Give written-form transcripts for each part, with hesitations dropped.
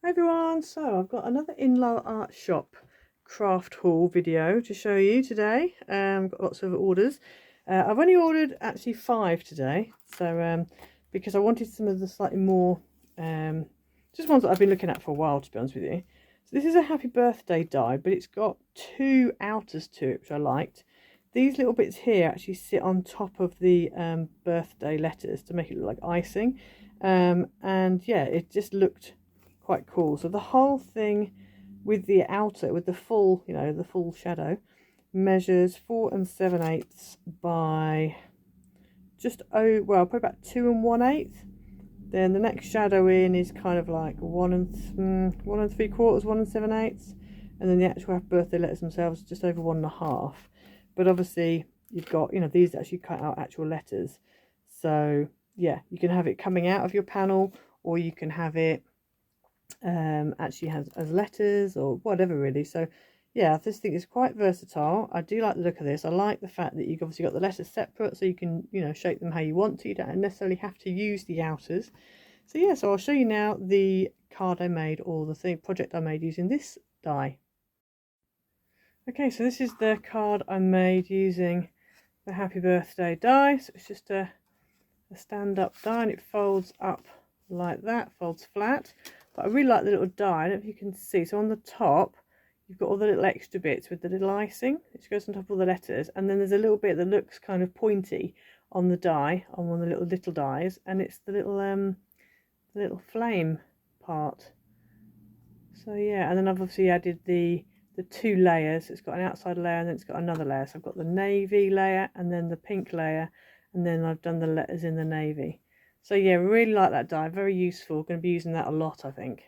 Hi everyone, so I've got another InLoveArts shop craft haul video to show you today. Got lots of orders. I've only ordered actually 5 today, so because I wanted some of the slightly more just ones that I've been looking at for a while, to be honest with you. So this is a happy birthday die, but it's got 2 outers to it, which I liked. These little bits here actually sit on top of the birthday letters to make it look like icing, and yeah, it just looked quite cool. So the whole thing with the outer, with the full, the full shadow, measures 4 7/8 by just probably about 2 1/8. Then the next shadow in is kind of like 1 3/4, 1 7/8, and then the actual happy birthday letters themselves just over 1 1/2. But obviously you've got, these actually cut out actual letters. So yeah, you can have it coming out of your panel, or you can have it actually has as letters or whatever, really. So yeah, this thing is quite versatile. I do like the look of this. I like the fact that you've obviously got the letters separate, so you can shape them how you want to. You don't necessarily have to use the outers. So yeah, so I'll show you now the card I made, or the project I made using this die. Okay, so this is the card I made using the happy birthday die. So it's just a stand-up die, and it folds up like that, folds flat. But I really like the little die. I don't know if you can see. So on the top, you've got all the little extra bits with the little icing, which goes on top of all the letters. And then there's a little bit that looks kind of pointy on the die, on one of the little dies, and it's the little flame part. So yeah, and then I've obviously added the 2 layers. It's got an outside layer, and then it's got another layer. So I've got the navy layer and then the pink layer, and then I've done the letters in the navy. So yeah, really like that die, very useful. Going to be using that a lot, I think.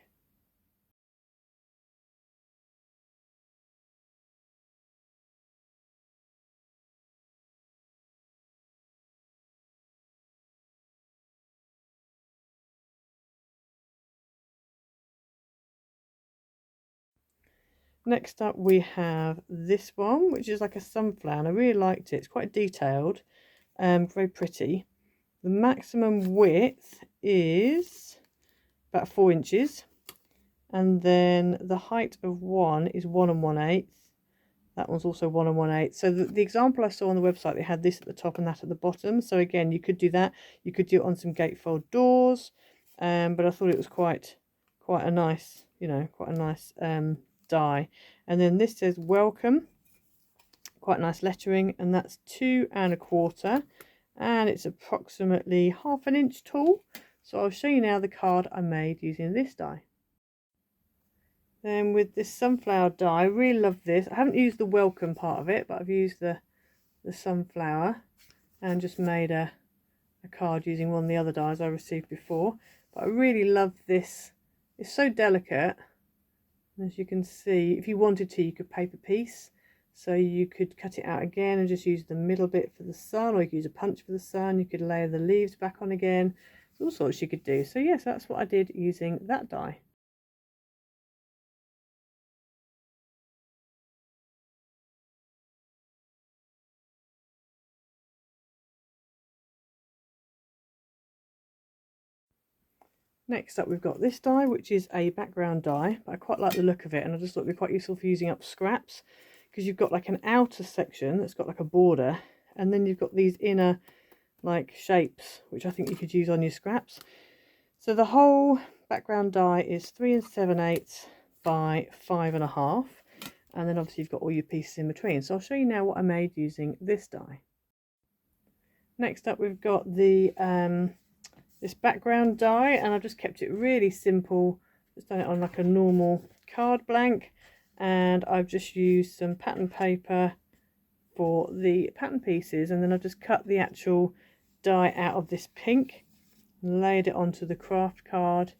Next up we have this one, which is like a sunflower, and I really liked it. It's quite detailed, very pretty. The maximum width is about 4 inches, and then the height of one is 1 1/8. That one's also 1 1/8. So the example I saw on the website, they had this at the top and that at the bottom. So again, you could do that. You could do it on some gatefold doors, but I thought it was quite a nice, quite a nice die. And then this says welcome, quite nice lettering, and that's 2 1/4, and it's approximately 1/2 inch tall. So I'll show you now the card I made using this die. Then with this sunflower die, I really love this. I haven't used the welcome part of it, but I've used the sunflower and just made a card using one of the other dies I received before. But I really love this. It's so delicate. And as you can see, if you wanted to, you could paper piece. So you could cut it out again and just use the middle bit for the sun, or you could use a punch for the sun. You could layer the leaves back on again. There's all sorts you could do. So yes, that's what I did using that die. Next up, we've got this die, which is a background die, but I quite like the look of it, and I just thought it'd be quite useful for using up scraps, because you've got like an outer section that's got like a border, and then you've got these inner like shapes, which I think you could use on your scraps. So the whole background die is 3 7/8 by 5 1/2, and then obviously you've got all your pieces in between. So I'll show you now what I made using this die. Next up, we've got the this background die, and I've just kept it really simple. Just done it on like a normal card blank, and I've just used some pattern paper for the pattern pieces, and then I've just cut the actual die out of this pink and laid it onto the craft card,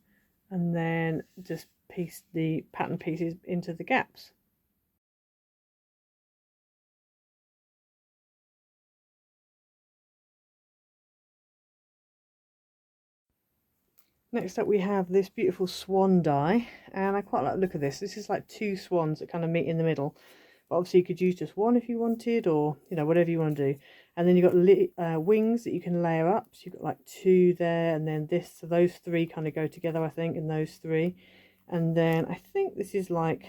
and then just pieced the pattern pieces into the gaps. Next up we have this beautiful swan die, and I quite like the look of this. This is like 2 swans that kind of meet in the middle, but obviously you could use just one if you wanted, or whatever you want to do. And then you've got wings that you can layer up, so you've got like 2 there, and then this, so those 3 kind of go together, I think, and those 3. And then I think this is like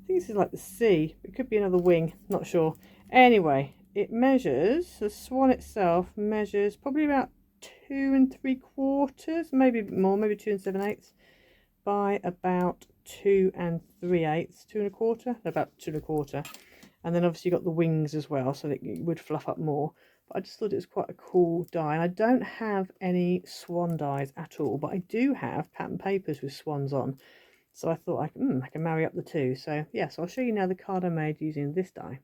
the sea. It could be another wing, not sure. Anyway, it measures, the swan itself measures probably about 2 3/4, maybe a bit more, maybe 2 7/8 by about 2 3/8, 2 1/4, about 2 1/4. And then obviously you've got the wings as well, so that it would fluff up more. But I just thought it was quite a cool die. And I don't have any swan dies at all, but I do have pattern papers with swans on. So I thought I can marry up the two. So yeah, so I'll show you now the card I made using this die.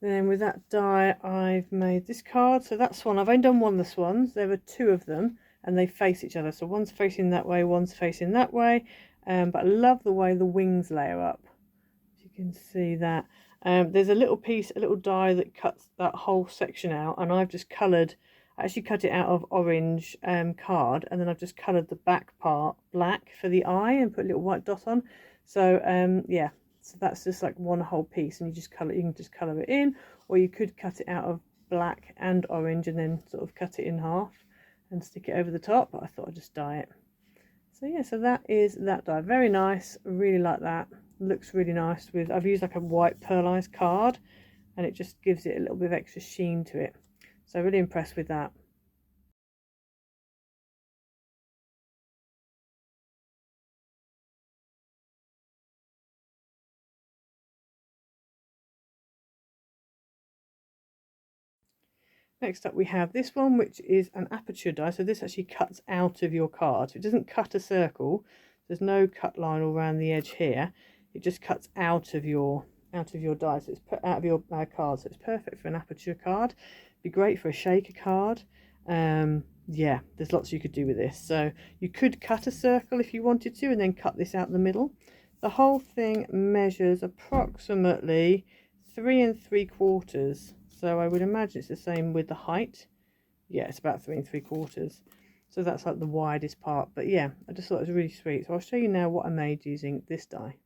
Then with that die, I've made this card. So that swan, I've only done one of the swans. There are 2 of them, and they face each other. So one's facing that way, one's facing that way. But I love the way the wings layer up. As you can see that. There's a little piece, a little die that cuts that whole section out, and I've just coloured. I actually cut it out of orange card, and then I've just coloured the back part black for the eye and put a little white dot on. So yeah, so that's just like one whole piece, and you can just colour it in, or you could cut it out of black and orange and then sort of cut it in half and stick it over the top. But I thought I'd just dye it. So yeah, so that is that die. Very nice, really like that. Looks really nice. I've used like a white pearlized card, and it just gives it a little bit of extra sheen to it. So really impressed with that. Next up we have this one, which is an aperture die. So this actually cuts out of your card. So it doesn't cut a circle. There's no cut line all around the edge here. It just cuts out of your die. So it's put out of your card. So it's perfect for an aperture card. Be great for a shaker card. Yeah, there's lots you could do with this. So you could cut a circle if you wanted to, and then cut this out the middle. The whole thing measures approximately 3 3/4. So I would imagine it's the same with the height. Yeah, it's about 3 3/4. So that's like the widest part. But yeah, I just thought it was really sweet. So I'll show you now what I made using this die.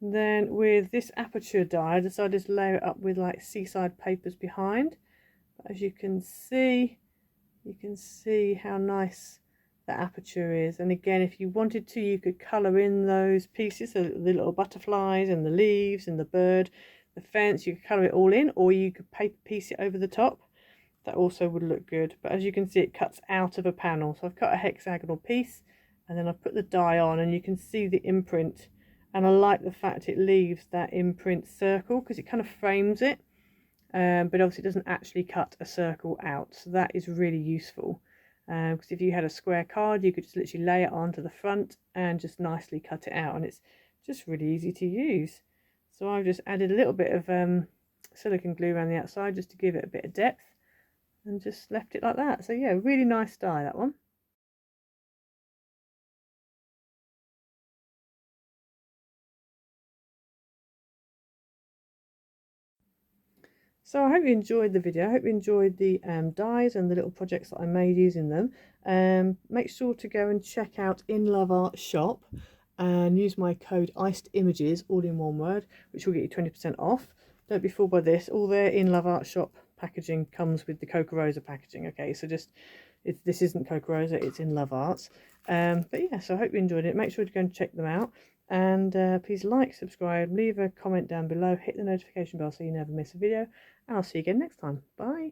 Then with this aperture die, I decided to layer it up with like seaside papers behind. As you can see how nice the aperture is. And again, if you wanted to, you could colour in those pieces, so the little butterflies and the leaves and the bird, the fence. You could colour it all in, or you could paper piece it over the top. That also would look good. But as you can see, it cuts out of a panel. So I've cut a hexagonal piece, and then I've put the die on, and you can see the imprint. And I like the fact it leaves that imprint circle, because it kind of frames it. But obviously it doesn't actually cut a circle out, so that is really useful, because if you had a square card, you could just literally lay it onto the front and just nicely cut it out, and it's just really easy to use. So I've just added a little bit of silicone glue around the outside just to give it a bit of depth, and just left it like that. So yeah, really nice die, that one. So I hope you enjoyed the video. I hope you enjoyed the dies and the little projects that I made using them. Make sure to go and check out InLoveArts shop and use my code ICEDImages, all in one word, which will get you 20% off. Don't be fooled by this. All their InLoveArts shop packaging comes with the Coca Rosa packaging. Okay, so just this isn't Coca Rosa, it's InLoveArts. But yeah, so I hope you enjoyed it. Make sure to go and check them out. And please like, subscribe, leave a comment down below, hit the notification bell so you never miss a video, and I'll see you again next time. Bye.